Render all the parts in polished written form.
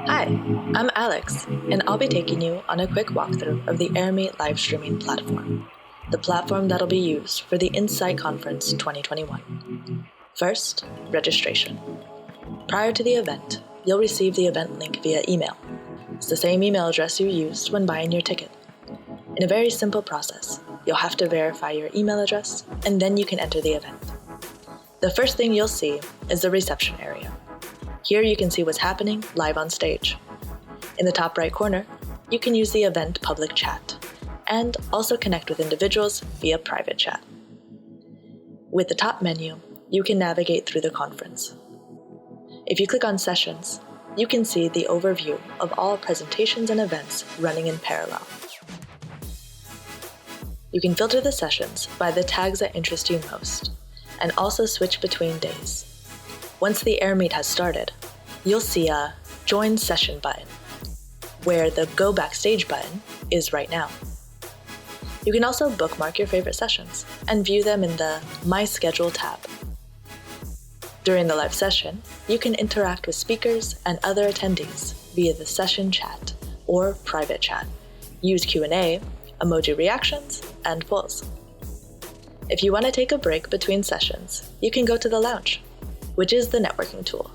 Hi, I'm Alex, and I'll be taking you on a quick walkthrough of the Airmeet live streaming platform, the platform that'll be used for the Insight Conference 2021. First, registration. Prior to the event, you'll receive the event link via email. It's the same email address you used when buying your ticket. In a very simple process, you'll have to verify your email address, and then you can enter the event. The first thing you'll see is the reception area. Here you can see what's happening live on stage. In the top right corner, you can use the event public chat, and also connect with individuals via private chat. With the top menu, you can navigate through the conference. If you click on Sessions, you can see the overview of all presentations and events running in parallel. You can filter the sessions by the tags that interest you most, and also switch between days. Once the Airmeet has started, you'll see a Join Session button, where the Go Backstage button is right now. You can also bookmark your favorite sessions and view them in the My Schedule tab. During the live session, you can interact with speakers and other attendees via the session chat or private chat, use Q&A, emoji reactions, and polls. If you want to take a break between sessions, you can go to the lounge, which is the networking tool.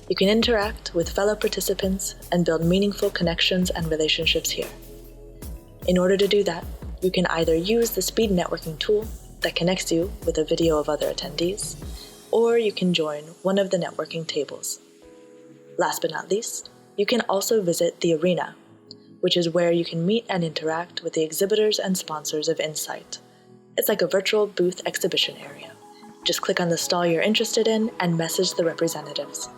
You can interact with fellow participants and build meaningful connections and relationships here. In order to do that, you can either use the speed networking tool that connects you with a video of other attendees, or you can join one of the networking tables. Last but not least, you can also visit the arena, which is where you can meet and interact with the exhibitors and sponsors of Insight. It's like a virtual booth exhibition area. Just click on the stall you're interested in and message the representatives.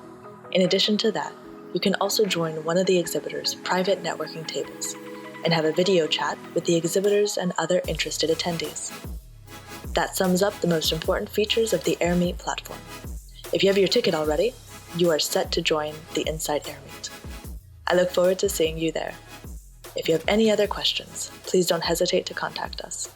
In addition to that, you can also join one of the exhibitors' private networking tables and have a video chat with the exhibitors and other interested attendees. That sums up the most important features of the Airmeet platform. If you have your ticket already, you are set to join the Insight Airmeet. I look forward to seeing you there. If you have any other questions, please don't hesitate to contact us.